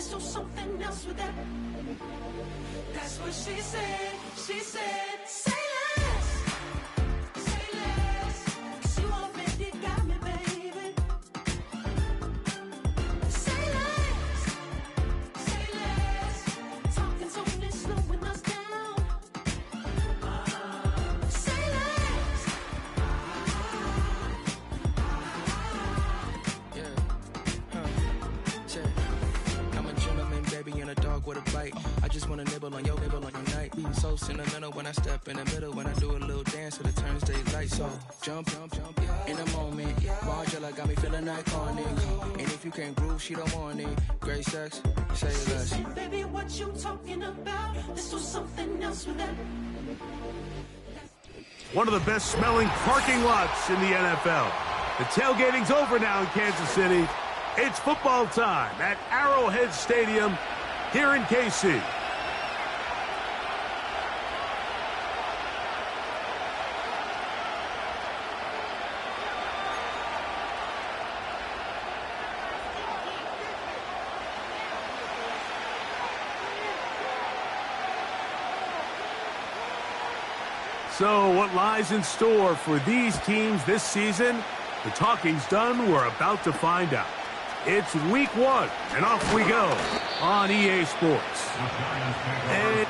Let's do something else with that. That's what she said. She said, say less. Say less. 'Cause you already got me, baby. Say less. Say less. Talking's only slowing us down. Say less. I'm a gentleman, baby, and a dog with a bite. I just wanna nibble on your night. So sentimental when I step in the middle. When I do a little dance, till it turns daylight. So jump, in a moment. Margella got me feeling iconic. And if you can't groove, she don't want it. Great sex, say less. Say, baby, what you talking about? Let's do something else with that. One of the best smelling parking lots in the NFL. The tailgating's over now in Kansas City. It's football time at Arrowhead Stadium here in KC. So what lies in store for these teams this season? The talking's done. We're about to find out. It's week 1, and off we go on EA Sports. And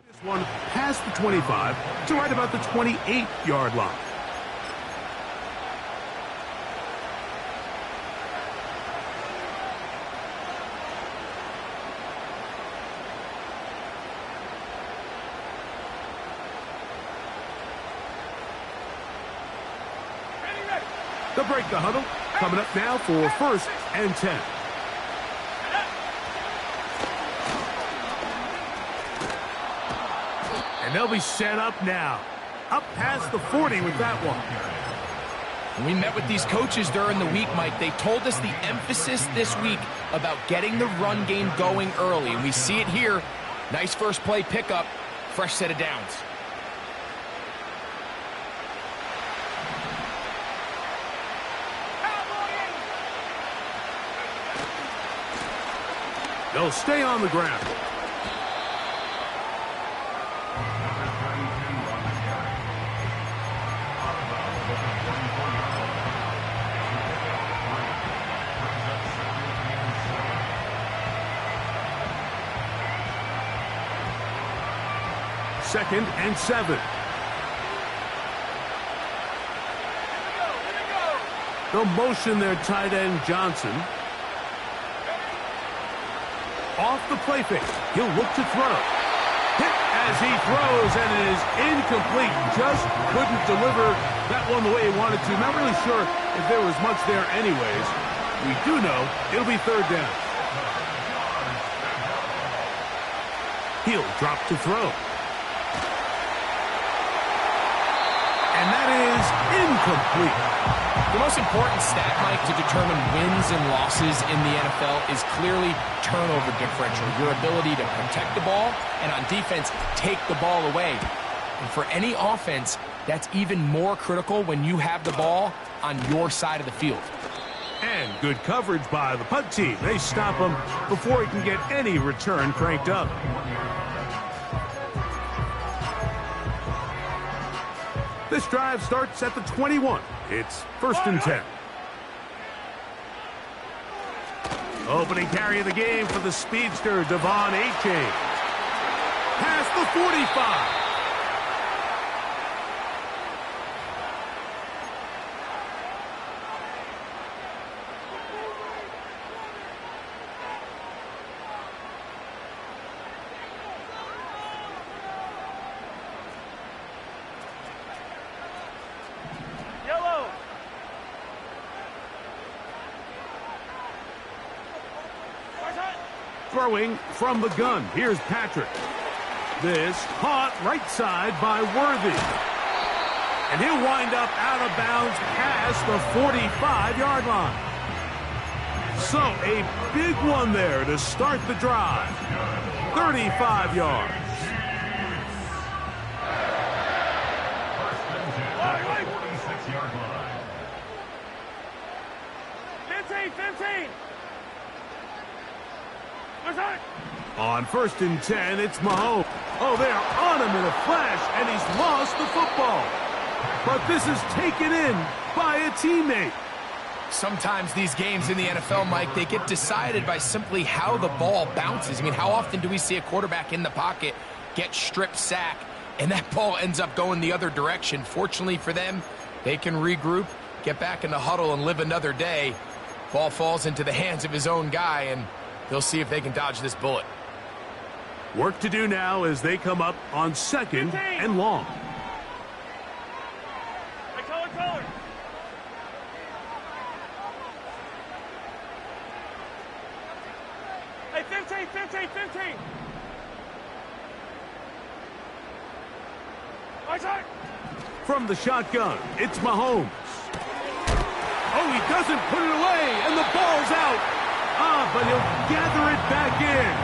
this one past the 25 to right about the 28-yard line. They'll break the huddle. Coming up now for 1st and 10. And they'll be set up now. Up past the 40 with that one. When we met with these coaches during the week, Mike, they told us the emphasis this week about getting the run game going early. And we see it here. Nice first play pickup. Fresh set of downs. They'll stay on the ground. Second and 7. They'll motion their tight end Johnson. Off the play fake. He'll look to throw. Hit as he throws, and it is incomplete. Just couldn't deliver that one the way he wanted to. Not really sure if there was much there anyways. We do know it'll be 3rd down. He'll drop to throw. And that is incomplete. The most important stat, Mike, to determine wins and losses in the NFL is clearly turnover differential, your ability to protect the ball and on defense take the ball away. And for any offense, that's even more critical when you have the ball on your side of the field. And good coverage by the punt team. They stop him before he can get any return cranked up. This drive starts at the 21. It's 1st and 10. Opening carry of the game for the speedster, Devon Achane. Past the 45. Throwing from the gun. Here's Patrick. This caught right side by Worthy. And he'll wind up out of bounds past the 45-yard line. So a big one there to start the drive. 35 yards. On 1st and 10, it's Mahomes. Oh, they are on him in a flash, and he's lost the football. But this is taken in by a teammate. Sometimes these games in the NFL, Mike, they get decided by simply how the ball bounces. I mean, how often do we see a quarterback in the pocket get strip sack, and that ball ends up going the other direction? Fortunately for them, they can regroup, get back in the huddle, and live another day. Ball falls into the hands of his own guy, and they'll see if they can dodge this bullet. Work to do now as they come up on 2nd and long. Hey, 15. From the shotgun, it's Mahomes. Oh, he doesn't put it away, and the ball's out. But he'll gather it back in.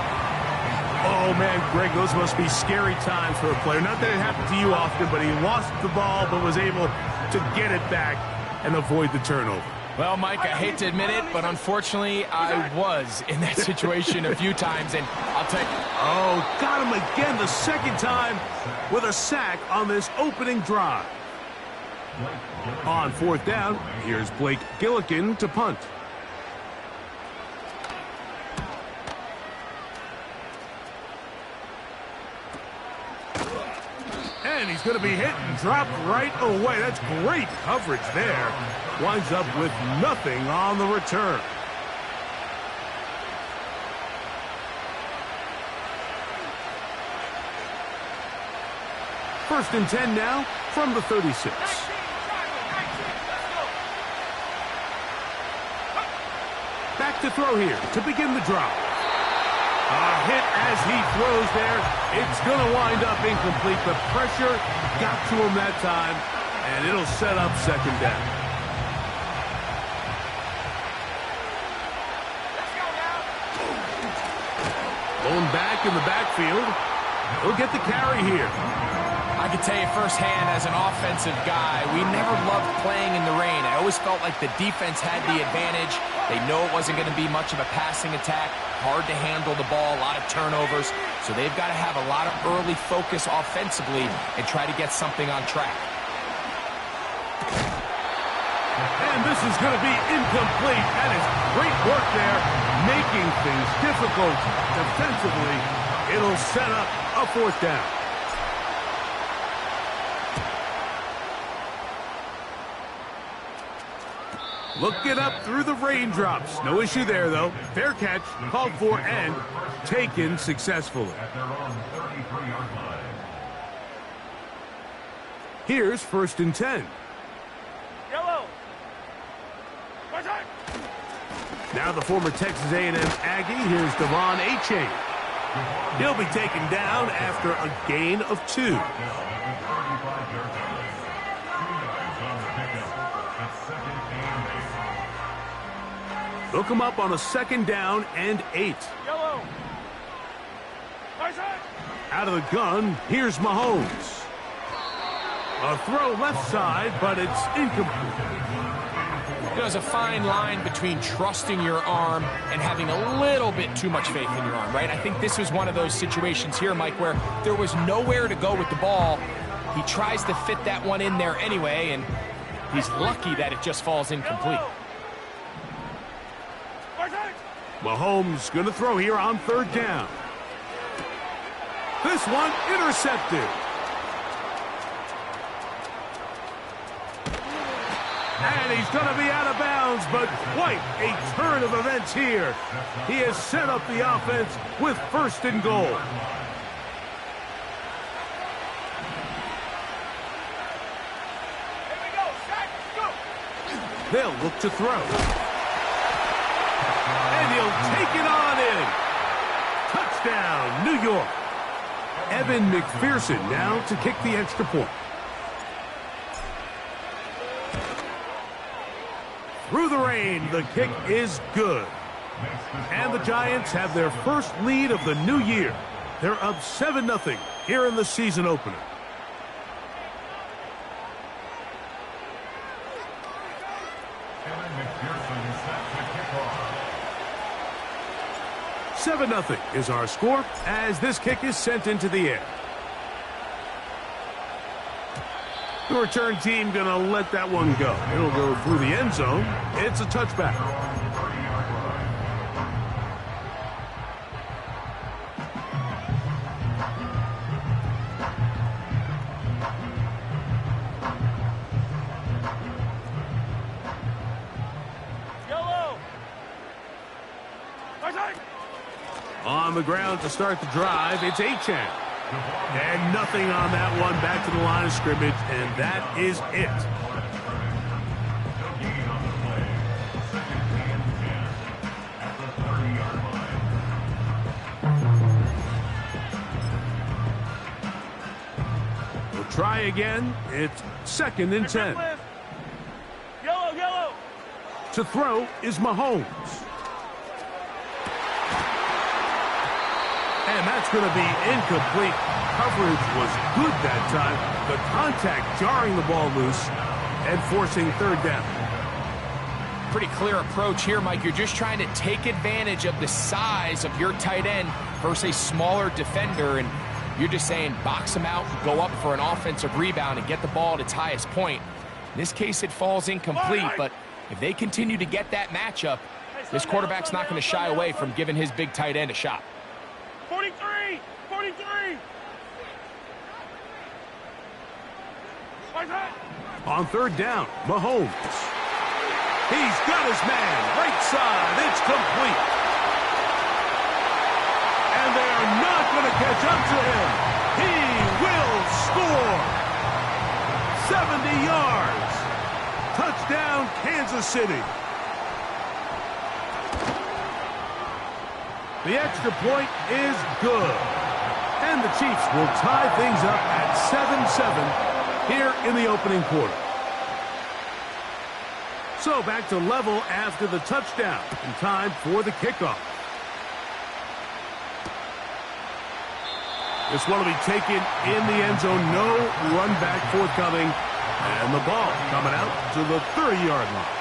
Oh, man, Greg, those must be scary times for a player. Not that it happened to you often, but he lost the ball but was able to get it back and avoid the turnover. Well, Mike, I hate to admit it, but unfortunately, I was in that situation a few times, and I'll tell you. Oh, got him again the second time with a sack on this opening drive. On 4th down, here's Blake Gillikin to punt. And he's going to be hit and dropped right away. That's great coverage there. Winds up with nothing on the return. First and 10 now from the 36. Back to throw here to begin the drive. A hit as he throws there. It's going to wind up incomplete. The pressure got to him that time, and it'll set up 2nd down. Going back in the backfield. He'll get the carry here. I can tell you firsthand, as an offensive guy, we never loved playing in the rain. I always felt like the defense had the advantage. They know it wasn't going to be much of a passing attack, hard to handle the ball, a lot of turnovers. So they've got to have a lot of early focus offensively and try to get something on track. And this is going to be incomplete. That is great work there, making things difficult defensively. It'll set up a 4th down. Looking up through the raindrops. No issue there, though. Fair catch, called for, and taken successfully. Here's 1st and 10. Yellow. Now the former Texas A&M Aggie. Here's Devon Achane. He'll be taken down after a gain of 2. They'll come up on a 2nd down and 8. Yellow. Out of the gun, here's Mahomes. A throw left side, but it's incomplete. There's a fine line between trusting your arm and having a little bit too much faith in your arm, right? I think this was one of those situations here, Mike, where there was nowhere to go with the ball. He tries to fit that one in there anyway, and he's lucky that it just falls incomplete. Mahomes going to throw here on 3rd down. This one intercepted. And he's going to be out of bounds, but quite a turn of events here. He has set up the offense with 1st and goal. Here we go. Sack. Go. They'll look to throw. And he'll take it on in. Touchdown, New York. Evan McPherson now to kick the extra point. Through the rain, the kick is good. And the Giants have their first lead of the new year. They're up 7-0 here in the season opener. Seven 0 is our score as this kick is sent into the air. The return team going to let that one go. It'll go through the end zone. It's a touchback. Yellow. On the ground to start the drive, it's Achane. And nothing on that one, back to the line of scrimmage, and that is it. We'll try again. It's 2nd and 10. Yellow. To throw is Mahomes. And that's going to be incomplete. Coverage was good that time. The contact jarring the ball loose and forcing 3rd down. Pretty clear approach here, Mike. You're just trying to take advantage of the size of your tight end versus a smaller defender, and you're just saying box him out, go up for an offensive rebound, and get the ball at its highest point. In this case, it falls incomplete, but if they continue to get that matchup, this quarterback's not going to shy away from giving his big tight end a shot. 43. On 3rd down, Mahomes. He's got his man. Right side. It's complete. And they are not going to catch up to him. He will score. 70 yards. Touchdown, Kansas City. The extra point is good. And the Chiefs will tie things up at 7-7 here in the opening quarter. So back to level after the touchdown in time for the kickoff. This one will be taken in the end zone. No run back forthcoming. And the ball coming out to the 30-yard line.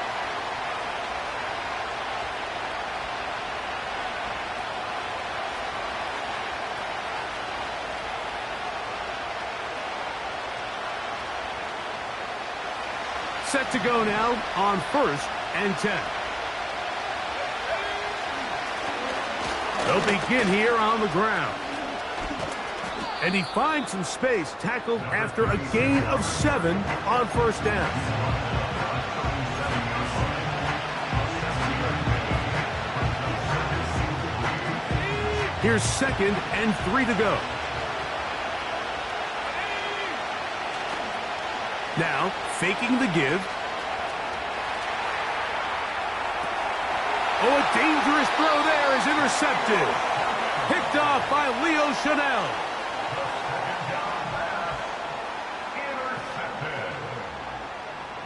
Set to go now on 1st and 10. They'll begin here on the ground. And he finds some space, tackled after a gain of 7 on 1st down. Here's 2nd and 3 to go. Now, faking the give. Oh, a dangerous throw there is intercepted. Picked off by Leo Chanel. Intercepted.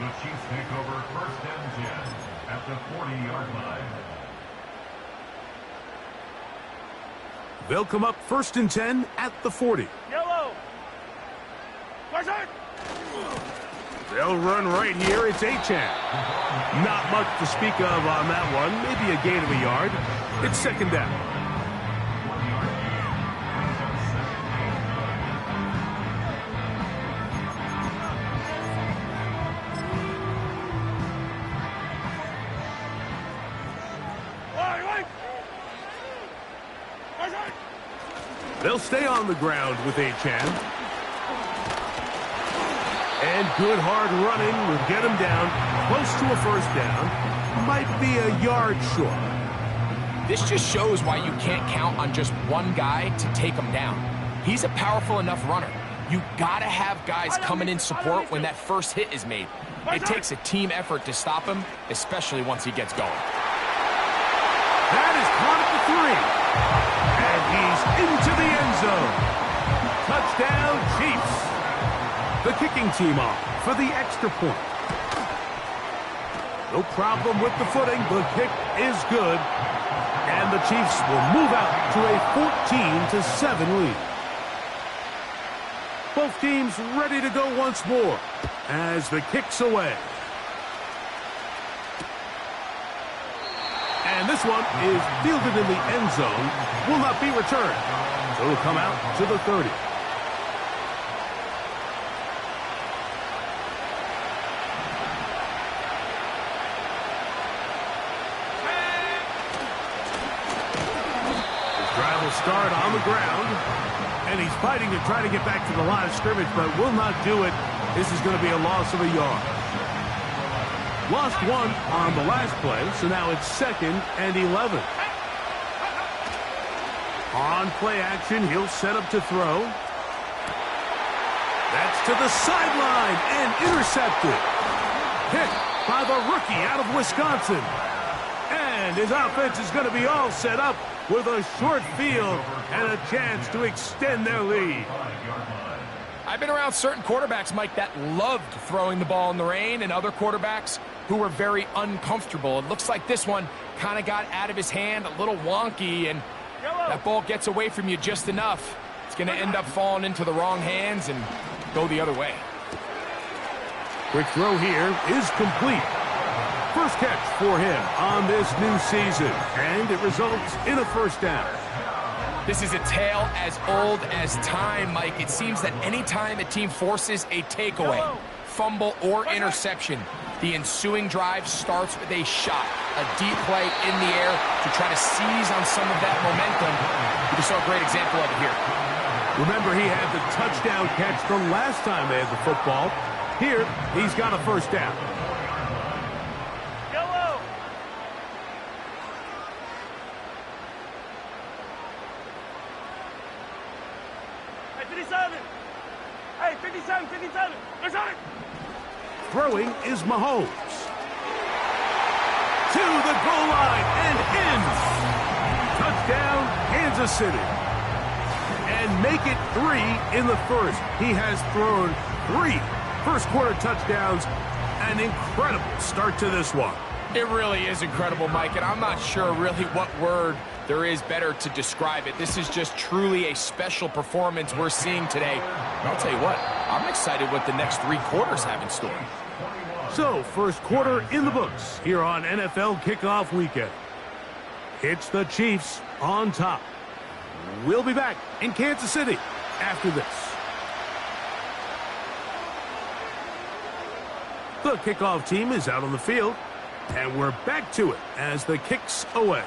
The Chiefs take over 1st and 10 at the 40-yard line. They'll come up 1st and 10 at the 40. Yellow. They'll run right here. It's Achane. Not much to speak of on that one. Maybe a gain of a yard. It's 2nd down. They'll stay on the ground with Achane. And good hard running will get him down close to a 1st down. Might be a yard short. This just shows why you can't count on just one guy to take him down. He's a powerful enough runner. You gotta have guys coming in support when that first hit is made. It takes a team effort to stop him, especially once he gets going. That is caught at the 3. And he's into the end zone. Touchdown, Chiefs. The kicking team off for the extra point. No problem with the footing. The kick is good. And the Chiefs will move out to a 14-7 lead. Both teams ready to go once more as the kick's away. And this one is fielded in the end zone. Will not be returned. So it'll come out to the 30. Drive will start on the ground, and he's fighting to try to get back to the line of scrimmage, but will not do it. This is going to be a loss of a yard. Lost one on the last play, so now it's 2nd and 11. On play action, he'll set up to throw. That's to the sideline and intercepted. Hit by the rookie out of Wisconsin. And his offense is going to be all set up with a short field and a chance to extend their lead. I've been around certain quarterbacks, Mike, that loved throwing the ball in the rain, and other quarterbacks who were very uncomfortable. It looks like this one kind of got out of his hand, a little wonky, and that ball gets away from you just enough. It's going to end up falling into the wrong hands and go the other way. Quick throw here is complete. First catch for him on this new season, and it results in a first down. This is a tale as old as time, Mike. It seems that any time a team forces a takeaway, fumble, or interception, the ensuing drive starts with a shot, a deep play in the air to try to seize on some of that momentum. We just saw a great example of it here. Remember, he had the touchdown catch from last time they had the football. Here, he's got a first down. Hey, 57, 57. Let's have it. Throwing is Mahomes. To the goal line and in. Touchdown, Kansas City. And make it 3 in the first. He has thrown 3 first-quarter touchdowns. An incredible start to this one. It really is incredible, Mike, and I'm not sure really what word there is better to describe it. This is just truly a special performance we're seeing today. And I'll tell you what, I'm excited what the next 3 quarters have in store. So, first quarter in the books here on NFL Kickoff Weekend. It's the Chiefs on top. We'll be back in Kansas City after this. The kickoff team is out on the field, and we're back to it as the kick's away.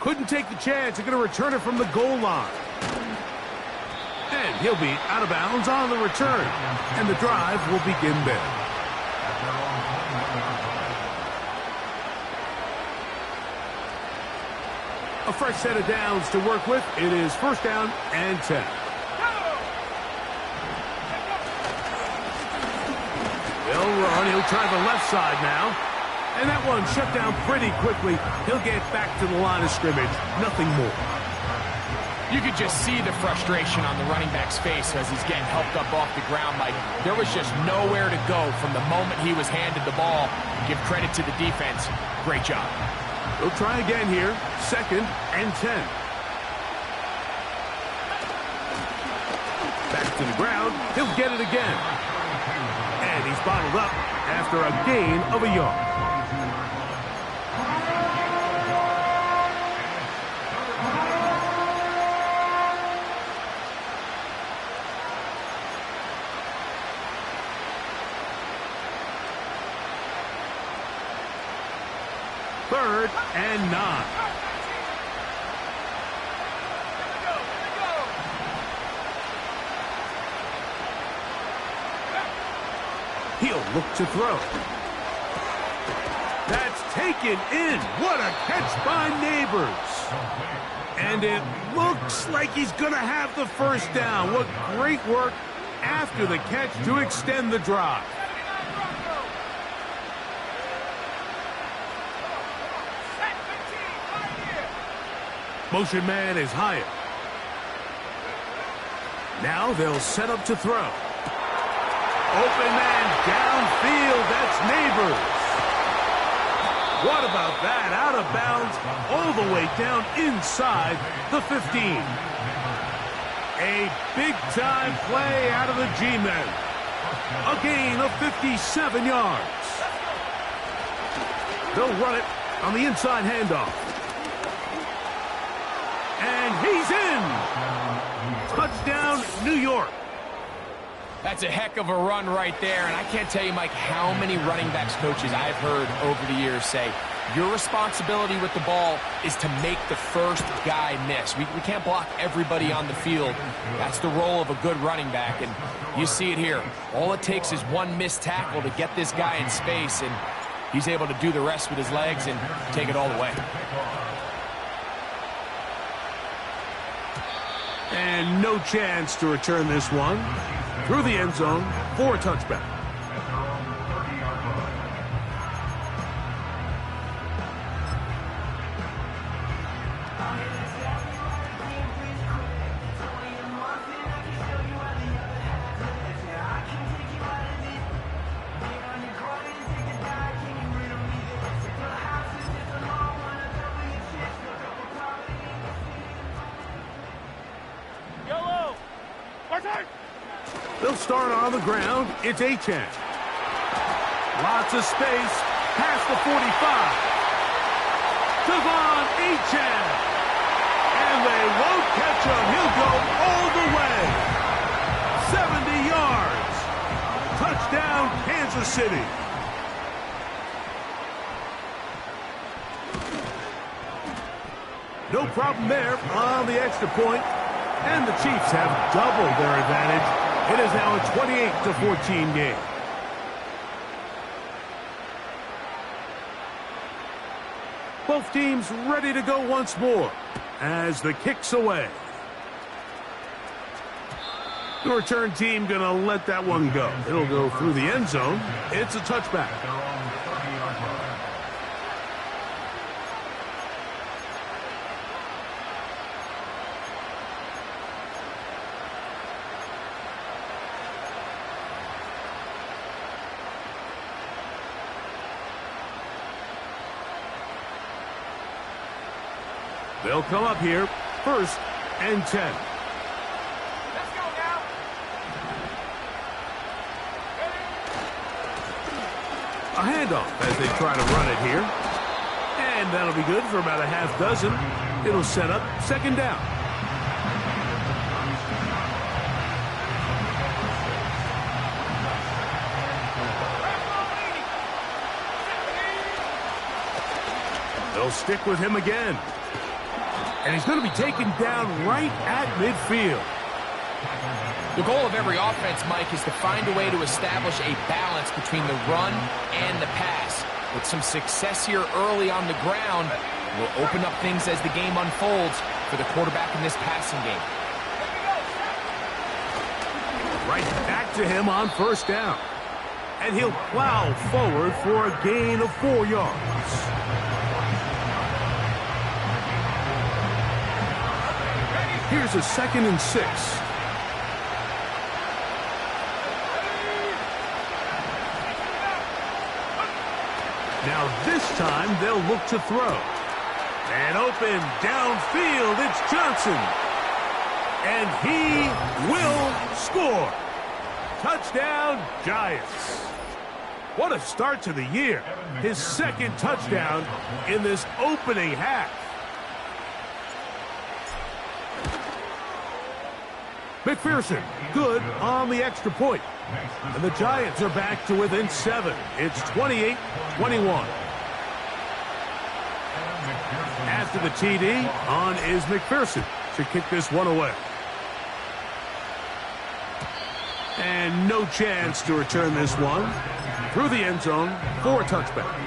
Couldn't take the chance. They're going to return it from the goal line. And he'll be out of bounds on the return. And the drive will begin there. A fresh set of downs to work with. It is first down and 10. He'll run. He'll try the left side now. And that one shut down pretty quickly. He'll get back to the line of scrimmage. Nothing more. You could just see the frustration on the running back's face as he's getting helped up off the ground, Mike. There was just nowhere to go from the moment he was handed the ball. Give credit to the defense. Great job. He'll try again here. Second and 10. Back to the ground. He'll get it again. And he's bottled up after a gain of a yard. Third and 9. He'll look to throw. That's taken in. What a catch by Neighbors. And it looks like he's going to have the first down. What great work after the catch to extend the drive. Motion man is higher. Now they'll set up to throw. Open man downfield. That's Neighbors. What about that? Out of bounds, all the way down inside the 15. A big-time play out of the G-men. A gain of 57 yards. They'll run it on the inside handoff. And he's in. Touchdown, New York. That's a heck of a run right there, and I can't tell you, Mike, how many running backs coaches I've heard over the years say, your responsibility with the ball is to make the first guy miss. We can't block everybody on the field. That's the role of a good running back, and you see it here. All it takes is one missed tackle to get this guy in space, and he's able to do the rest with his legs and take it all the way. And no chance to return this one through the end zone for a touchback. They'll start on the ground. It's Achane. Lots of space. Past the 45. Devon Achane. And they won't catch him. He'll go all the way. 70 yards. Touchdown, Kansas City. No problem there on the extra point. And the Chiefs have doubled their advantage. It is now a 28-14 game. Both teams ready to go once more as the kick's away. The return team going to let that one go. It'll go through the end zone. It's a touchback. They'll come up here, 1st and 10. Let's go now. A handoff as they try to run it here. And that'll be good for about a half dozen. It'll set up 2nd down. They'll stick with him again. And he's going to be taken down right at midfield. The goal of every offense, Mike, is to find a way to establish a balance between the run and the pass. With some success here early on the ground, will open up things as the game unfolds for the quarterback in this passing game. Right back to him on 1st down. And he'll plow forward for a gain of 4 yards. Here's a 2nd and 6. Now this time they'll look to throw. And open downfield, it's Johnson. And he will score. Touchdown, Giants. What a start to the year. His 2nd touchdown in this opening half. McPherson, good on the extra point. And the Giants are back to within 7. It's 28-21. After the TD, on is McPherson to kick this one away. And no chance to return this one through the end zone for a touchback.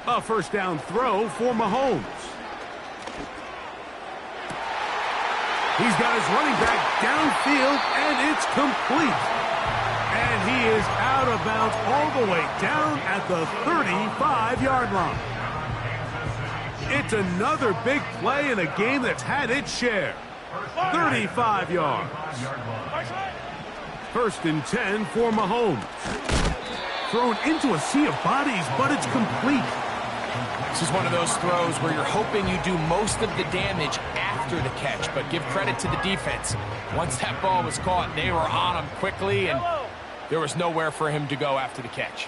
A 1st down throw for Mahomes. He's got his running back downfield, and it's complete. And he is out of bounds all the way down at the 35-yard line. It's another big play in a game that's had its share. 35 yards. First and 10 for Mahomes. Thrown into a sea of bodies, but it's complete. This is one of those throws where you're hoping you do most of the damage after the catch, but give credit to the defense. Once that ball was caught, they were on him quickly, and there was nowhere for him to go after the catch.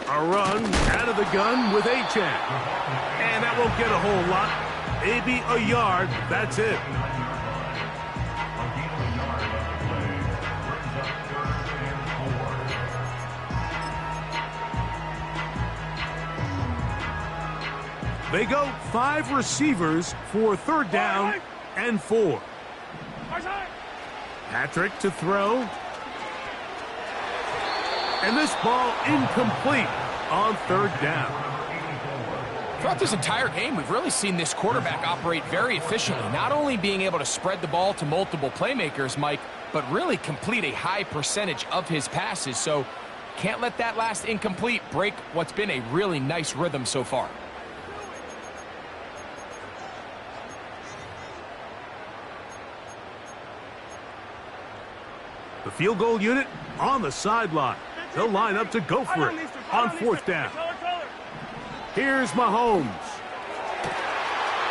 A run out of the gun with Achane. And that won't get a whole lot. Maybe a yard, that's it. They go 5 receivers for third down and 4. Patrick to throw. And this ball incomplete on third down. Throughout this entire game, we've really seen this quarterback operate very efficiently, not only being able to spread the ball to multiple playmakers, Mike, but really complete a high percentage of his passes. So can't let that last incomplete break what's been a really nice rhythm so far. The field goal unit on the sideline. They'll line up to go for it on fourth down. Here's Mahomes.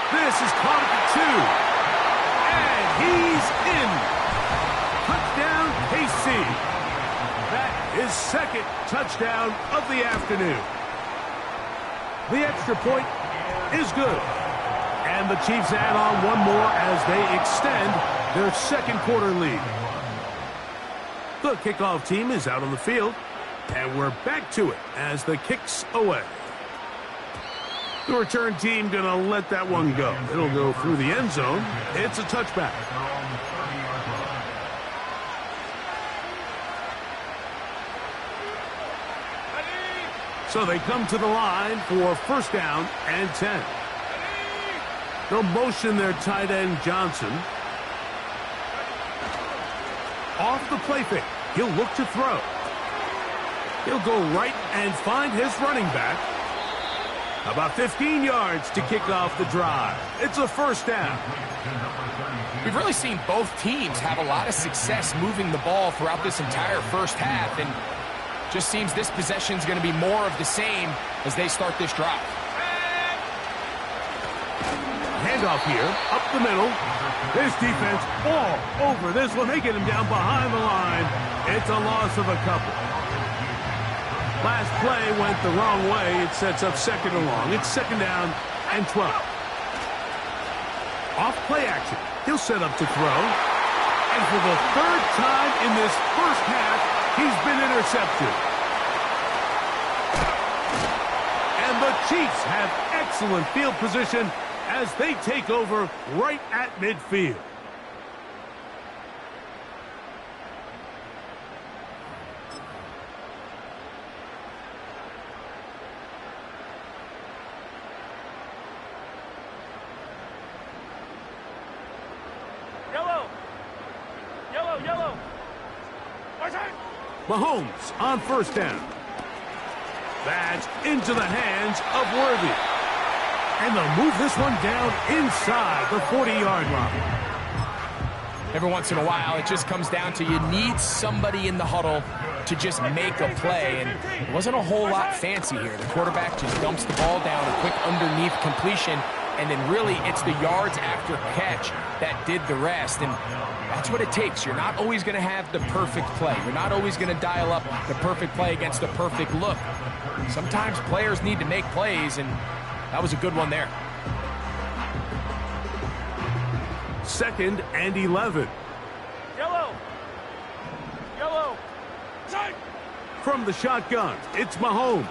This is caught at the 2. And he's in. Touchdown, KC. That is second touchdown of the afternoon. The extra point is good. And the Chiefs add on one more as they extend their second quarter lead. The kickoff team is out on the field, and we're back to it as the kick's away. The return team going to let that one go. It'll go through the end zone. It's a touchback. So they come to the line for first down and 10. They'll motion their tight end Johnson. Off the play fake. He'll look to throw. He'll go right and find his running back. About 15 yards to kick off the drive. It's a first down. We've really seen both teams have a lot of success moving the ball throughout this entire first half, and just seems this possession is going to be more of the same as they start this drive. Handoff here, up the middle. This defense all over this one. They get him down behind the line. It's a loss of a couple. Last play went the wrong way. It sets up second and long. It's second down and 12. Off play action. He'll set up to throw. And for the third time in this first half, he's been intercepted. And the Chiefs have excellent field position as they take over right at midfield. Yellow. Mahomes on first down. That's into the hands of Worthy. And they'll move this one down inside the 40-yard line. Every once in a while, it just comes down to you need somebody in the huddle to just make a play, and it wasn't a whole lot fancy here. The quarterback just dumps the ball down, a quick underneath completion, and then really it's the yards after catch that did the rest, and that's what it takes. You're not always going to have the perfect play. You're not always going to dial up the perfect play against the perfect look. Sometimes players need to make plays, and that was a good one there. Second and 11. Yellow. From the shotgun, it's Mahomes.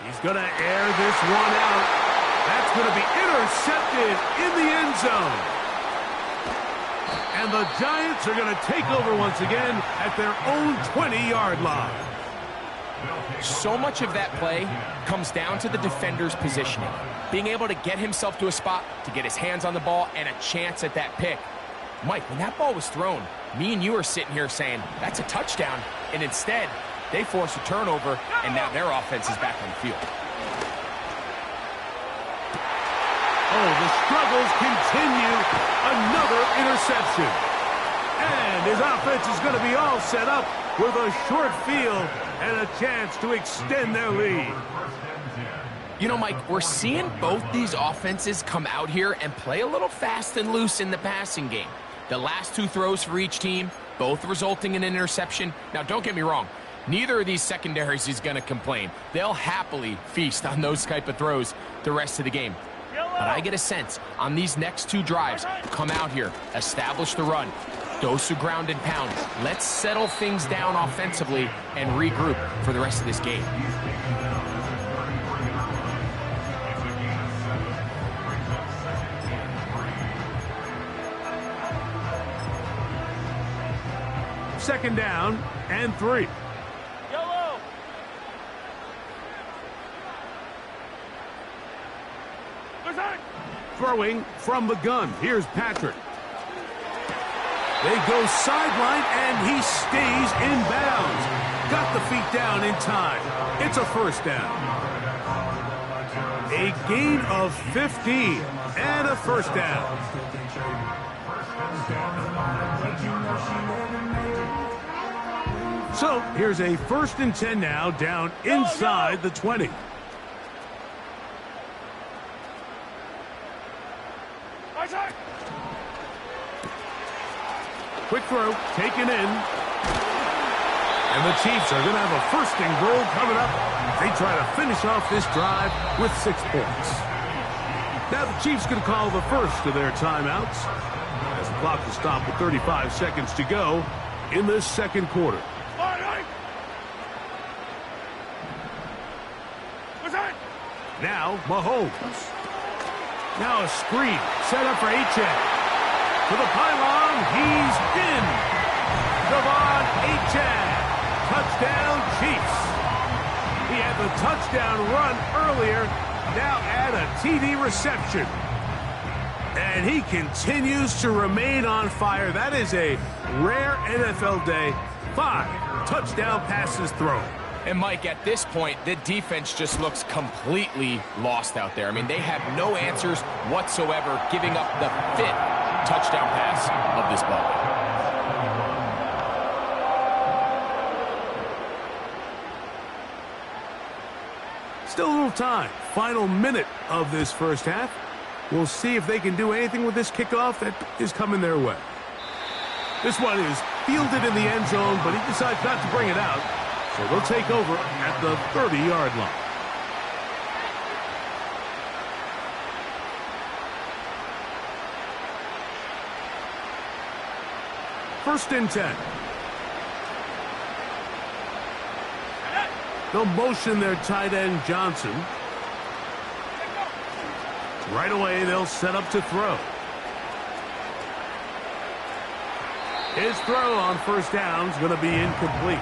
He's going to air this one out. That's going to be intercepted in the end zone. And the Giants are going to take over once again at their own 20-yard line. So much of that play comes down to the defender's positioning. Being able to get himself to a spot, to get his hands on the ball, and a chance at that pick. Mike, when that ball was thrown, me and you are sitting here saying, that's a touchdown. And instead, they force a turnover, and now their offense is back on the field. Oh, the struggles continue. Another interception. And his offense is going to be all set up with a short field and a chance to extend their lead. You know, Mike, we're seeing both these offenses come out here and play a little fast and loose in the passing game. The last two throws for each team, both resulting in an interception. Now, don't get me wrong. Neither of these secondaries is going to complain. They'll happily feast on those type of throws the rest of the game. But I get a sense on these next two drives, come out here, establish the run, dose of ground and pound. Let's settle things down offensively and regroup for the rest of this game. Second down and 3. Yellow. Throwing from the gun. Here's Patrick. They go sideline, and he stays in bounds. Got the feet down in time. It's a first down. A gain of 15 and a first down. So here's a 1st and 10 now, down inside the 20. Quick throw, taken in. And the Chiefs are going to have a 1st and goal coming up. They try to finish off this drive with 6 points. Now the Chiefs going to call the first of their timeouts as the clock will stop with 35 seconds to go in this second quarter. Now Mahomes. Now a screen set up for Achane. To the pylon, he's in. Devon Achane. Touchdown, Chiefs. He had the touchdown run earlier. Now add a TD reception. And he continues to remain on fire. That is a rare NFL day. 5 touchdown passes thrown. And, Mike, at this point, the defense just looks completely lost out there. I mean, they have no answers whatsoever, giving up the 5th touchdown pass of this ball. Still a little time. Final minute of this first half. We'll see if they can do anything with this kickoff that is coming their way. This one is fielded in the end zone, but he decides not to bring it out. So they'll take over at the 30-yard line. First and 10. They'll motion their tight end Johnson. Right away, they'll set up to throw. His throw on first down is going to be incomplete.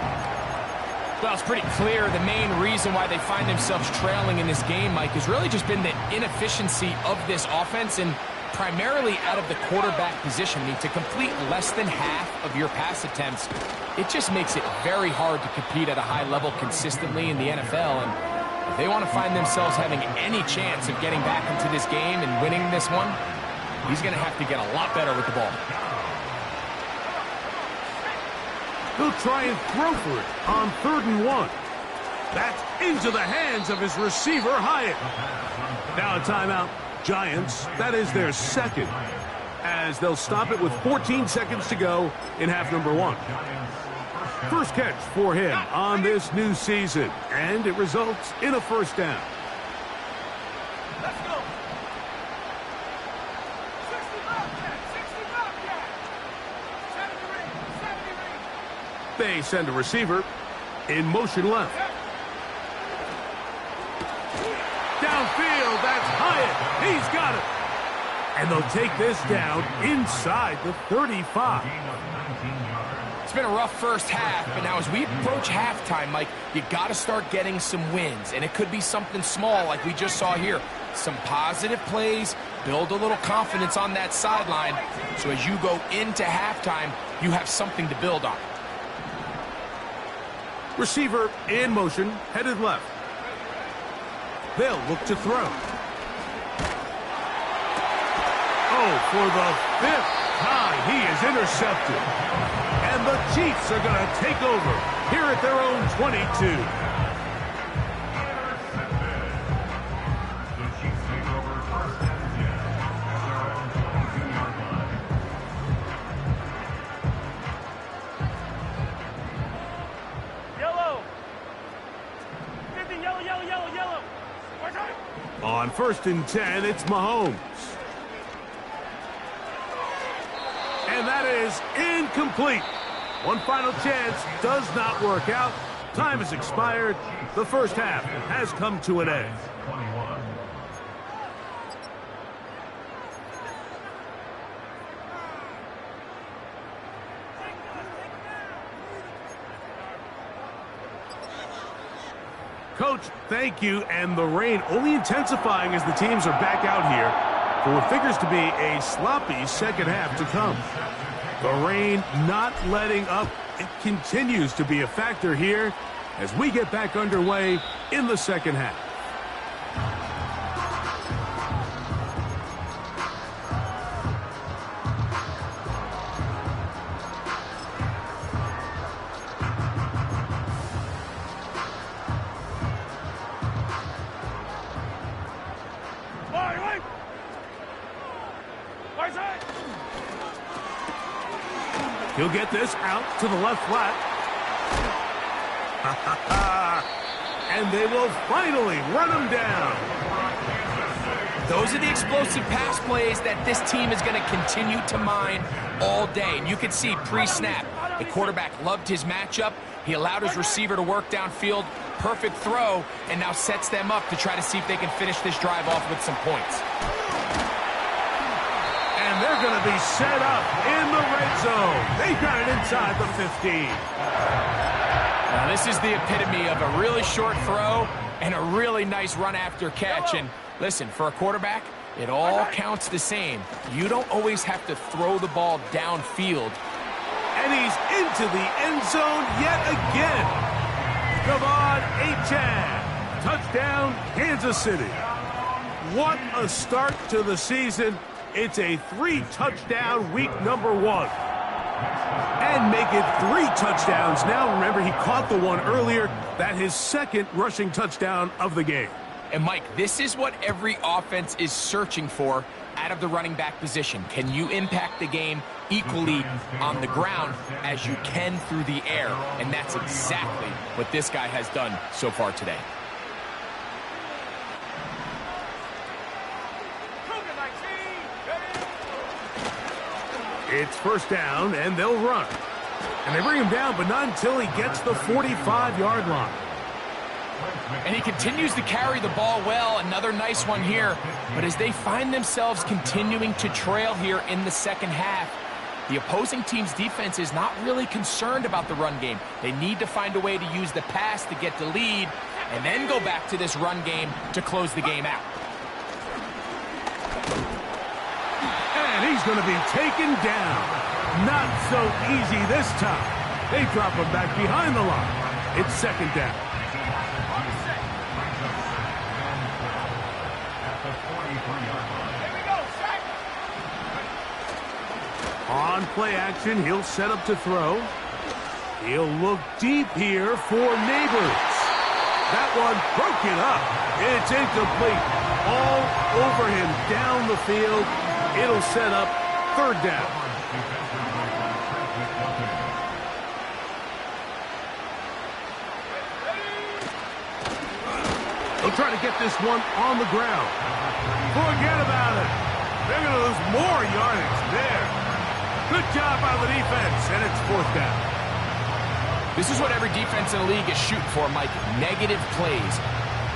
Well, it's pretty clear the main reason why they find themselves trailing in this game, Mike, has really just been the inefficiency of this offense and primarily out of the quarterback position. I mean, to complete less than half of your pass attempts, it just makes it very hard to compete at a high level consistently in the NFL. And if they want to find themselves having any chance of getting back into this game and winning this one, he's going to have to get a lot better with the ball. He'll try and throw for it on 3rd and 1. That's into the hands of his receiver, Hyatt. Now a timeout. Giants, that is their 2nd, as they'll stop it with 14 seconds to go in half number 1. First catch for him on this new season, and it results in a first down. Let's go. 70 They send a receiver in motion left. Downfield, that's Hyatt. He's got it. And they'll take this down inside the 35. It's been a rough first half, but now as we approach halftime, Mike, you got to start getting some wins. And it could be something small like we just saw here. Some positive plays, build a little confidence on that sideline. So as you go into halftime, you have something to build on. Receiver in motion, headed left. They'll look to throw. Oh, for the 5th time, he is intercepted. And the Chiefs are going to take over here at their own 22. The Chiefs take over first and 10 at their own 22-yard line. Yellow. 50, yellow, yellow, yellow, yellow. Watch out. On 1st and 10, it's Mahomes. And that is incomplete. One final chance does not work out. Time has expired. The first half has come to an end. 21. Coach, thank you. And the rain only intensifying as the teams are back out here for what figures to be a sloppy second half to come. The rain not letting up. It continues to be a factor here as we get back underway in the second half. Right. Right side. He'll get this out to the left flat. And they will finally run him down. Those are the explosive pass plays that this team is going to continue to mine all day. And you can see pre-snap, the quarterback loved his matchup. He allowed his receiver to work downfield. Perfect throw, and now sets them up to try to see if they can finish this drive off with some points. And they're going to be set up in the red zone. They've got it inside the 15. Now, this is the epitome of a really short throw and a really nice run after catch. And listen, for a quarterback, it all counts the same. You don't always have to throw the ball downfield. And he's into the end zone yet again. Come on, Achane. Touchdown, Kansas City. What a start to the season. It's a 3-touchdown week number 1. And make it 3 touchdowns now. Remember, he caught the one earlier. That his second rushing touchdown of the game. And, Mike, this is what every offense is searching for out of the running back position. Can you impact the game equally on the ground as you can through the air? And that's exactly what this guy has done so far today. It's first down, and they'll run. And they bring him down, but not until he gets the 45-yard line. And he continues to carry the ball well. Another nice one here. But as they find themselves continuing to trail here in the second half, the opposing team's defense is not really concerned about the run game. They need to find a way to use the pass to get the lead and then go back to this run game to close the game out. And he's going to be taken down. Not so easy this time. They drop him back behind the line. It's second down. On play action, he'll set up to throw. He'll look deep here for Neighbors. That one broken up. It's incomplete. All over him down the field. It'll set up third down. They'll try to get this one on the ground. Forget about it. They're going to lose more yardage there. Good job by the defense, and it's fourth down. This is what every defense in the league is shooting for, Mike. Negative plays.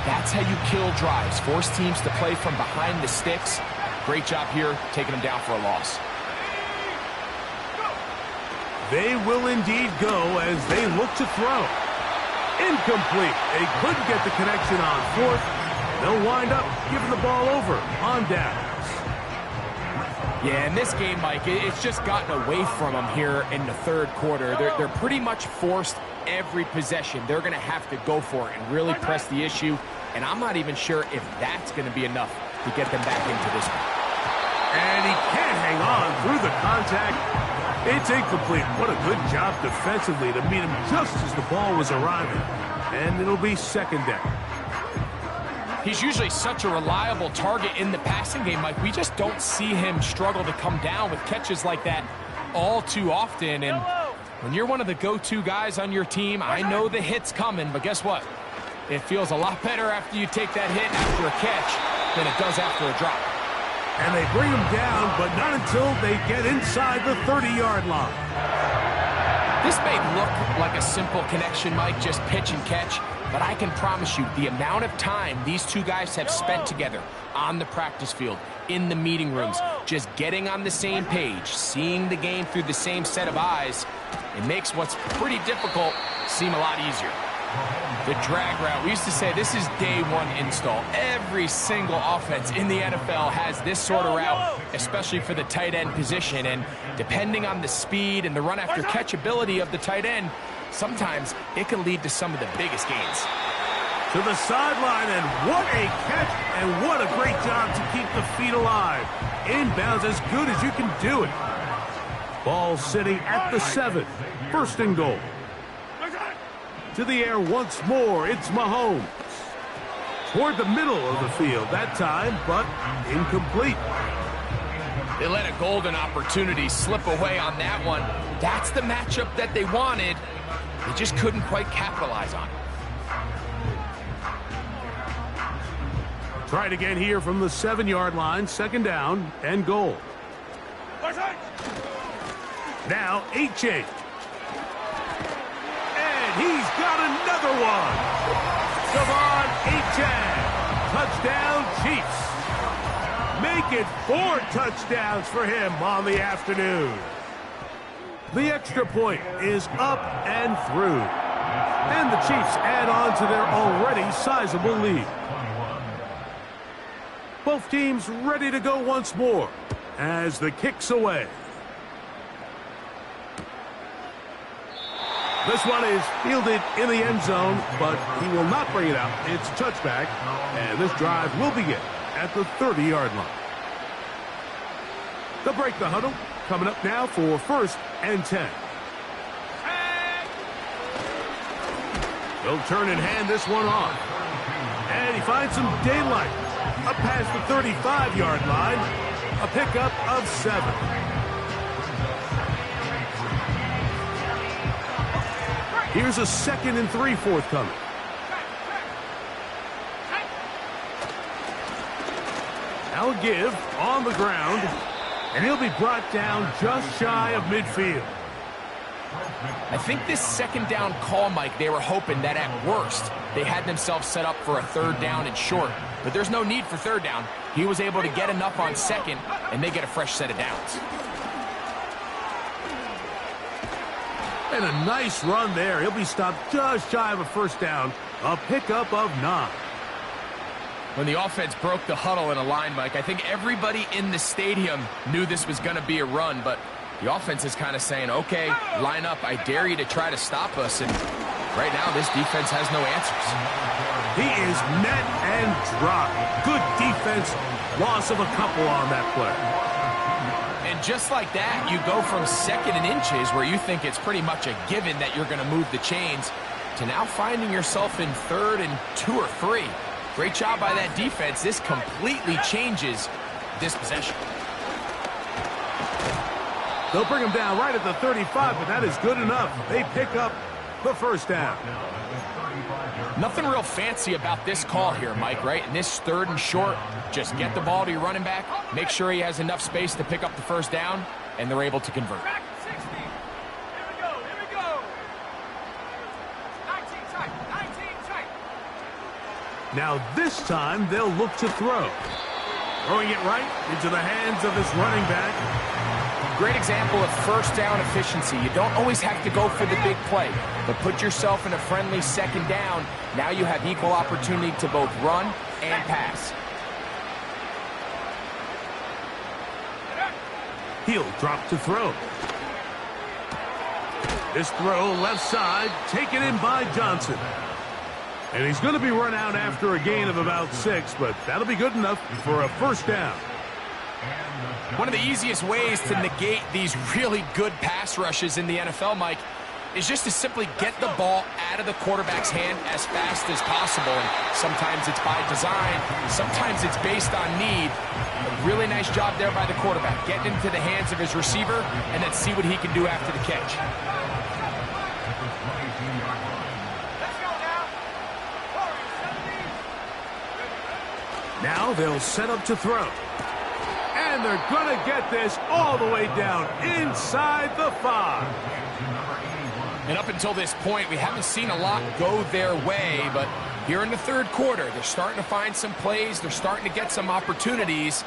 That's how you kill drives. Force teams to play from behind the sticks. Great job here, taking them down for a loss. They will indeed go as they look to throw. Incomplete. They couldn't get the connection on fourth. They'll wind up giving the ball over on downs. Yeah, in this game, Mike, it's just gotten away from them here in the third quarter. They're pretty much forced every possession. They're going to have to go for it and really press the issue. And I'm not even sure if that's going to be enough to get them back into this one. And he can't hang on through the contact. It's incomplete. What a good job defensively to meet him just as the ball was arriving. And it'll be second down. He's usually such a reliable target in the passing game, Mike. We just don't see him struggle to come down with catches like that all too often. And when you're one of the go-to guys on your team, I know the hit's coming, but guess what? It feels a lot better after you take that hit after a catch than it does after a drop. And they bring him down, but not until they get inside the 30-yard line. This may look like a simple connection, Mike, just pitch and catch, but I can promise you the amount of time these two guys have spent together on the practice field, in the meeting rooms, just getting on the same page, seeing the game through the same set of eyes, it makes what's pretty difficult seem a lot easier. The drag route, we used to say this is day one install. Every single offense in the NFL has this sort of route, especially for the tight end position. And depending on the speed and the run after catch ability of the tight end, sometimes it can lead to some of the biggest gains. To the sideline, and what a catch, and what a great job to keep the feet alive. Inbounds as good as you can do it. Ball sitting at the 7. First and goal. To the air once more, it's Mahomes. Toward the middle of the field that time, but incomplete. They let a golden opportunity slip away on that one. That's the matchup that they wanted. They just couldn't quite capitalize on it. Tried again here from the 7-yard line, second down and goal. Now H.A. He's got another one. Devon Achane. Touchdown, Chiefs. Make it 4 touchdowns for him on the afternoon. The extra point is up and through. And the Chiefs add on to their already sizable lead. Both teams ready to go once more as the kick's away. This one is fielded in the end zone, but he will not bring it out. It's a touchback, and this drive will begin at the 30-yard line. They'll break the huddle. Coming up now for first and 10. They'll turn and hand this one off. And he finds some daylight. Up past the 35-yard line. A pickup of 7. Here's a 2nd and 3 forthcoming. Now a give on the ground, and he'll be brought down just shy of midfield. I think this second down call, Mike, they were hoping that at worst they had themselves set up for a 3rd down and short, but there's no need for 3rd down. He was able to get enough on 2nd, and they get a fresh set of downs. And a nice run there. He'll be stopped just shy of a 1st down. A pickup of 9. When the offense broke the huddle in a line, Mike, I think everybody in the stadium knew this was going to be a run, but the offense is kind of saying, okay, line up. I dare you to try to stop us. And right now, this defense has no answers. He is met and dropped. Good defense. Loss of a couple on that play. And just like that, you go from 2nd and inches, where you think it's pretty much a given that you're going to move the chains, to now finding yourself in 3rd and 2 or 3. Great job by that defense. This completely changes this possession. They'll bring him down right at the 35, but that is good enough. They pick up the 1st down. Nothing real fancy about this call here, Mike, right? In this 3rd and short, just get the ball to your running back, make sure he has enough space to pick up the 1st down, and they're able to convert. Back 60. Here we go. 19 tight. Now this time they'll look to throw. Throwing it right into the hands of his running back. Great example of 1st down efficiency. You don't always have to go for the big play, but put yourself in a friendly 2nd down. Now you have equal opportunity to both run and pass. He'll drop to throw. This throw left side, taken in by Johnson. And he's going to be run out after a gain of about 6, but that'll be good enough for a 1st down. One of the easiest ways to negate these really good pass rushes in the NFL, Mike, is just to simply get the ball out of the quarterback's hand as fast as possible. And sometimes it's by design, sometimes it's based on need. A really nice job there by the quarterback, getting into the hands of his receiver and then see what he can do after the catch. Now they'll set up to throw. And they're going to get this all the way down inside the 5. And up until this point, we haven't seen a lot go their way, but here in the third quarter, they're starting to find some plays. They're starting to get some opportunities.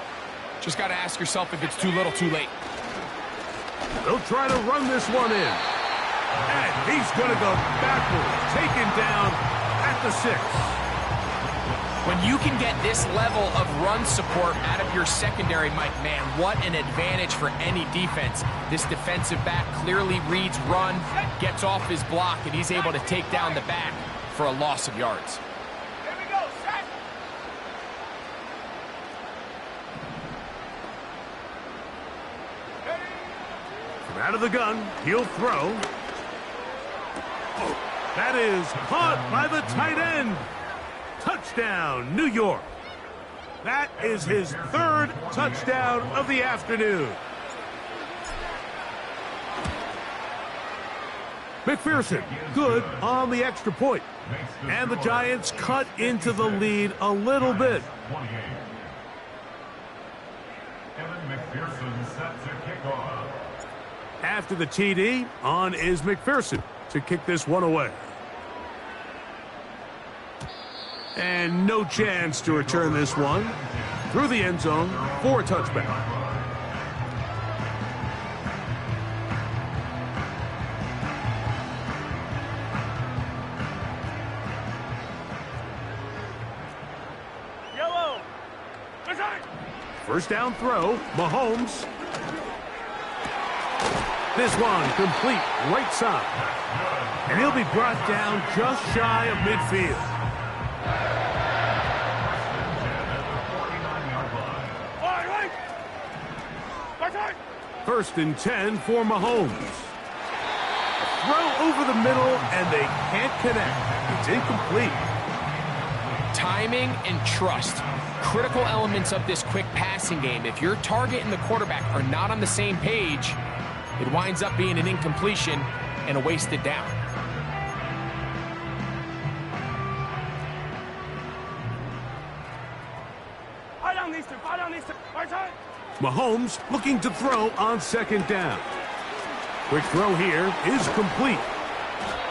Just got to ask yourself if it's too little, too late. They'll try to run this one in. And he's going to go backwards, taken down at the 6. When you can get this level of run support out of your secondary, Mike, man, what an advantage for any defense. This defensive back clearly reads run, gets off his block, and he's able to take down the back for a loss of yards. Here we go, set. From out of the gun, he'll throw. That is caught by the tight end. Touchdown, New York. That is his 3rd touchdown of the afternoon. McPherson, good on the extra point. And the Giants cut into the lead a little bit. After the TD, on is McPherson to kick this one away. And no chance to return this one through the end zone for a touchback. Yellow. First down throw, Mahomes. This one complete right side. And he'll be brought down just shy of midfield. First and 10 for Mahomes. Throw over the middle, and they can't connect. It's incomplete. Timing and trust, critical elements of this quick passing game. If your target and the quarterback are not on the same page, it winds up being an incompletion and a wasted down. Mahomes looking to throw on second down. Quick throw here is complete.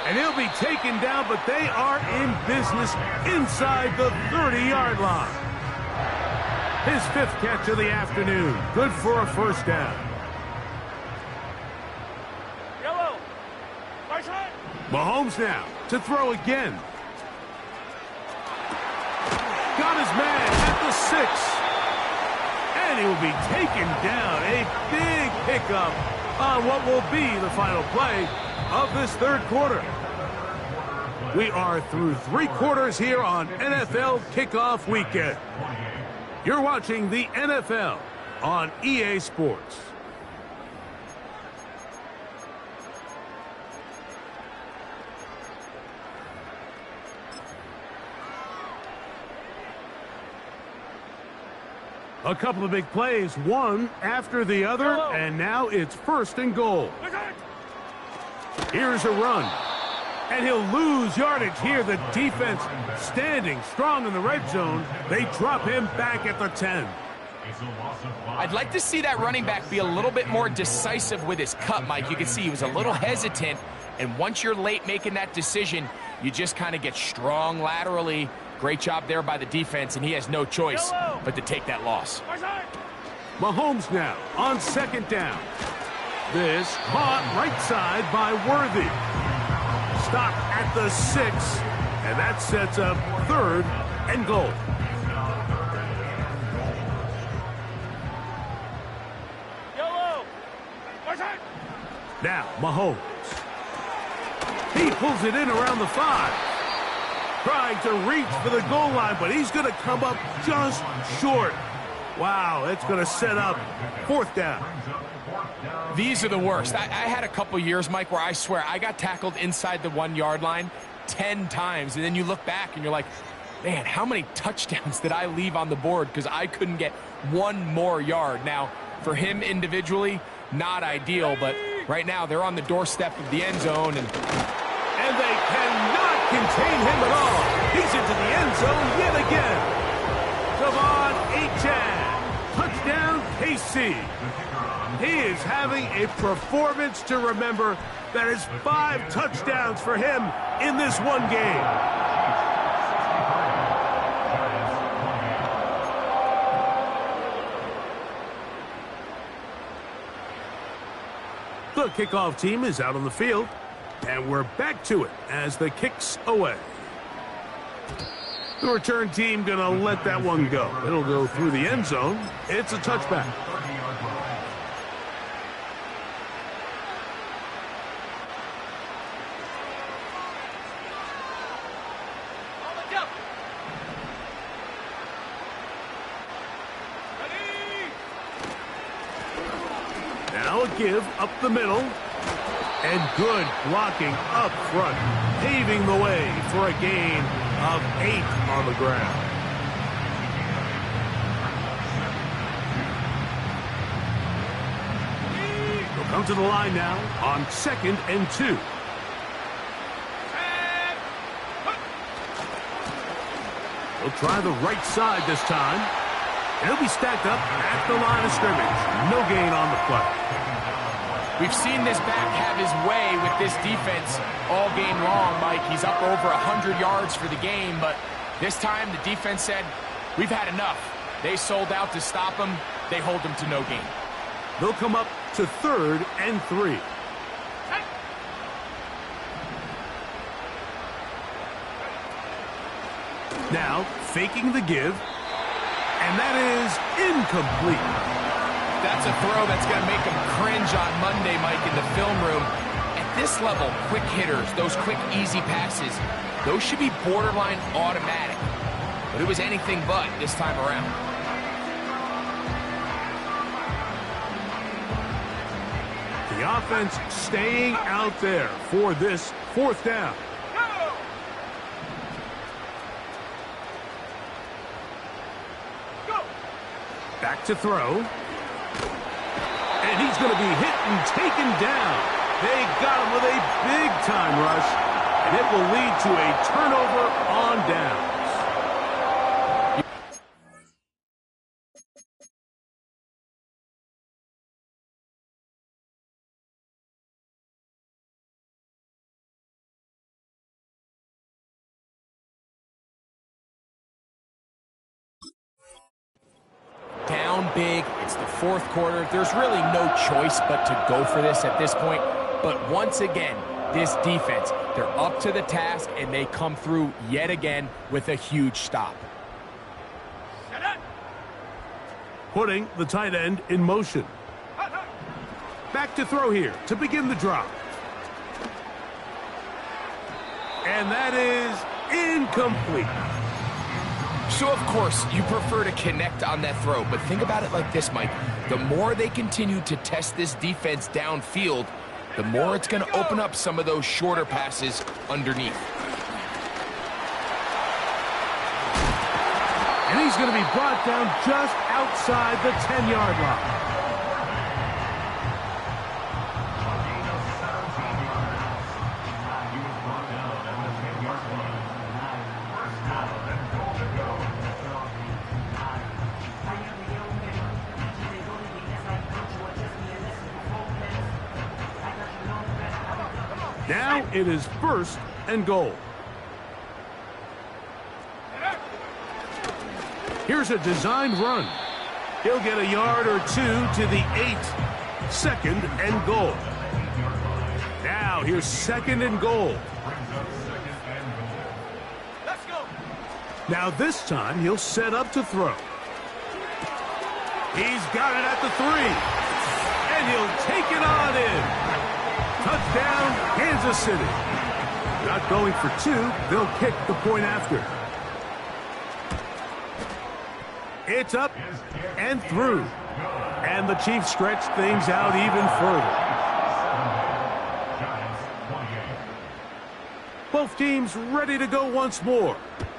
And he'll be taken down, but they are in business inside the 30-yard line. His 5th catch of the afternoon. Good for a first down. Yellow. Mahomes now to throw again. Got his man at the 6. And he will be taken down. A big pickup on what will be the final play of this third quarter. We are through 3 quarters here on NFL Kickoff Weekend. You're watching the NFL on EA Sports. A couple of big plays, one after the other, and now it's 1st and goal. Here's a run, and he'll lose yardage here. The defense standing strong in the red zone. They drop him back at the 10. I'd like to see that running back be a little bit more decisive with his cut, Mike. You can see he was a little hesitant, and once you're late making that decision, you just kind of get strong laterally. Great job there by the defense, and he has no choice but to take that loss. Mahomes now on second down. This caught right side by Worthy. Stop at the 6, and that sets up 3rd and goal. Now Mahomes. He pulls it in around the 5. Trying to reach for the goal line, but he's going to come up just short. Wow, it's going to set up 4th down. These are the worst. I had a couple years, Mike, where I swear I got tackled inside the 1-yard line 10 times, and then you look back and you're like, man, how many touchdowns did I leave on the board because I couldn't get one more yard? Now, for him individually, not ideal, but right now they're on the doorstep of the end zone, and they cannot contain him at all. He's into the end zone yet again. Come on, Achan. Touchdown, KC. He is having a performance to remember. That is 5 touchdowns for him in this one game. The kickoff team is out on the field, and we're back to it as the kick's away. The return team going to let that one go. It'll go through the end zone. It's a touchback. Now a give up the middle, and good blocking up front, paving the way for a gain of 8 on the ground. They'll come to the line now on 2nd and 2. They'll try the right side this time. He'll be stacked up at the line of scrimmage. No gain on the play. We've seen this back have his way with this defense all game long, Mike. He's up over 100 yards for the game, but this time the defense said, we've had enough. They sold out to stop him. They hold him to no gain. They'll come up to 3rd and 3. Now, faking the give. And that is incomplete. That's a throw that's going to make him cringe on Monday, Mike, in the film room. At this level, quick hitters, those quick, easy passes, those should be borderline automatic. But it was anything but this time around. The offense staying out there for this 4th down. Back to throw. And he's going to be hit and taken down. They got him with a big-time rush, and it will lead to a turnover on downs. Down big, it's the 4th quarter. There's really no choice but to go for this at this point. But once again, this defense, they're up to the task, and they come through yet again with a huge stop. Putting the tight end in motion. Back to throw here to begin the drop. And that is incomplete. So, of course, you prefer to connect on that throw, but think about it like this, Mike. The more they continue to test this defense downfield, the more it's going to open up some of those shorter passes underneath. And he's going to be brought down just outside the 10-yard line. Now it is 1st and goal. Here's a designed run. He'll get a yard or 2 to the 8. 2nd and goal. Now here's 2nd and goal. Let's go. Now this time he'll set up to throw. He's got it at the 3. And he'll take it on in. Touchdown, Kansas City. Not going for 2. They'll kick the point after. It's up and through. And the Chiefs stretch things out even further. Both teams ready to go once more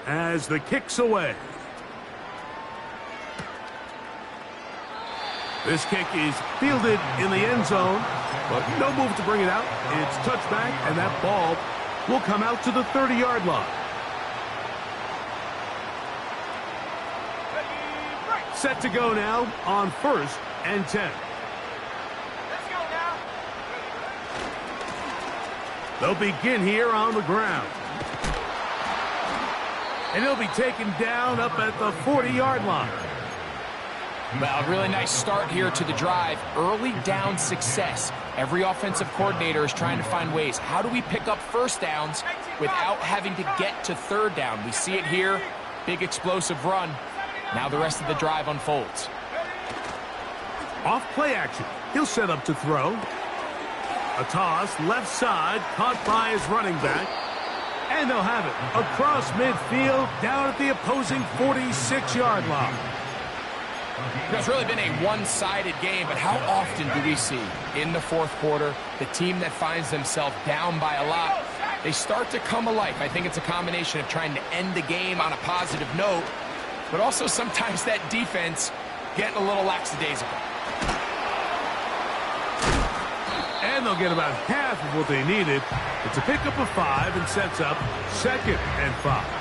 as the kick's away. This kick is fielded in the end zone, but no move to bring it out. It's touchback, and that ball will come out to the 30-yard line. Set to go now on 1st and 10. Let's go now. They'll begin here on the ground. And he'll be taken down up at the 40-yard line. Well, a really nice start here to the drive. Early down success. Every offensive coordinator is trying to find ways. How do we pick up first downs without having to get to third down? We see it here. Big explosive run. Now the rest of the drive unfolds. Off play action. He'll set up to throw. A toss, left side, caught by his running back. And they'll have it across midfield, down at the opposing 46-yard line. It's really been a one-sided game, but how often do we see in the fourth quarter the team that finds themselves down by a lot, they start to come alive? I think it's a combination of trying to end the game on a positive note, but also sometimes that defense getting a little lackadaisical. And they'll get about half of what they needed. It's a pickup of 5 and sets up 2nd and 5.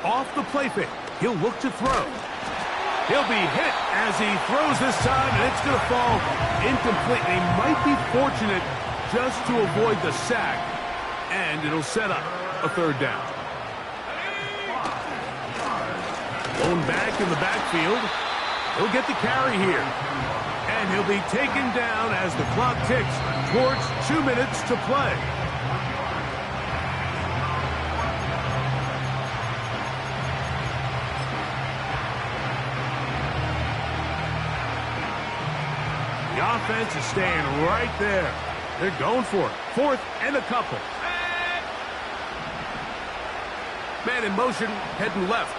Off the play fake. He'll look to throw. He'll be hit as he throws this time, and it's going to fall incomplete. He might be fortunate just to avoid the sack, and it'll set up a 3rd down. Going back in the backfield. He'll get the carry here. And he'll be taken down as the clock ticks towards 2 minutes to play. The offense is staying right there. They're going for it. 4th and a couple. Man in motion, heading left.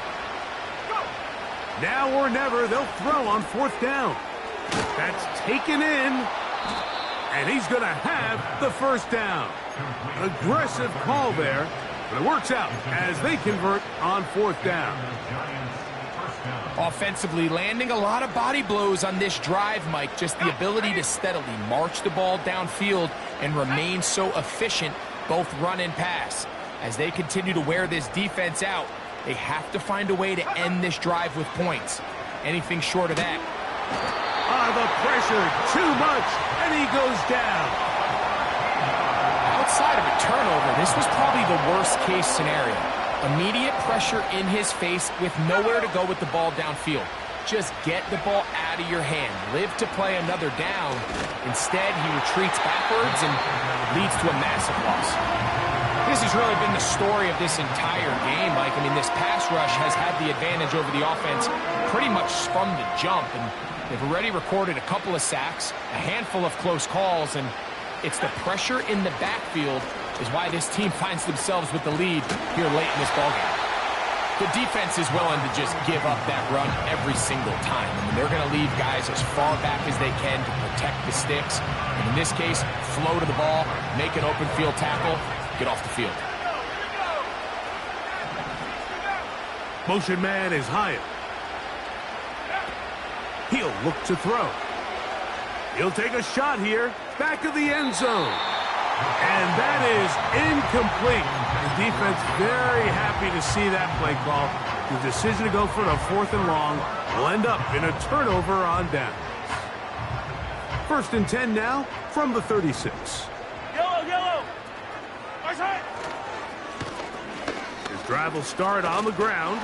Now or never, they'll throw on 4th down. That's taken in. And he's going to have the 1st down. An aggressive call there, but it works out as they convert on 4th down. Offensively, landing a lot of body blows on this drive, Mike. Just the ability to steadily march the ball downfield and remain so efficient, both run and pass. As they continue to wear this defense out, they have to find a way to end this drive with points. Anything short of that. The pressure, too much, and he goes down. Outside of a turnover, this was probably the worst-case scenario. Immediate pressure in his face with nowhere to go with the ball downfield. Just get the ball out of your hand. Live to play another down. Instead, he retreats backwards and leads to a massive loss. This has really been the story of this entire game, Mike. I mean, this pass rush has had the advantage over the offense pretty much from the jump, and they've already recorded a couple of sacks, a handful of close calls, and it's the pressure in the backfield is why this team finds themselves with the lead here late in this ballgame. The defense is willing to just give up that run every single time. I mean, they're going to leave guys as far back as they can to protect the sticks. And in this case, flow to the ball, make an open field tackle, get off the field. Motion man is Hyatt. He'll look to throw. He'll take a shot here, back of the end zone. And that is incomplete. The defense very happy to see that play call. The decision to go for the 4th and long will end up in a turnover on down. 1st and 10 now from the 36. Yellow, yellow. Our side. His drive will start on the ground.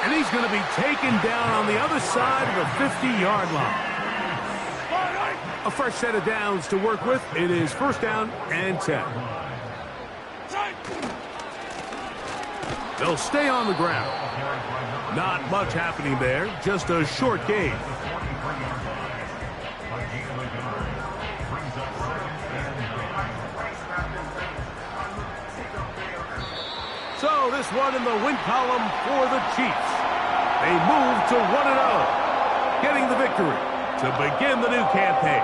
And he's going to be taken down on the other side of the 50-yard line. A fresh set of downs to work with. It is first down and 10. They'll stay on the ground. Not much happening there, just a short gain. So this one in the win column for the Chiefs. They move to 1-0, getting the victory to begin the new campaign.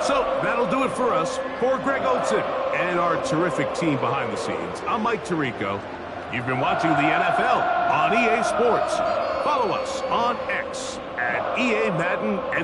So that'll do it for us. For Greg Oatzen and our terrific team behind the scenes, I'm Mike Tirico. You've been watching the NFL on EA Sports. Follow us on X at EA Madden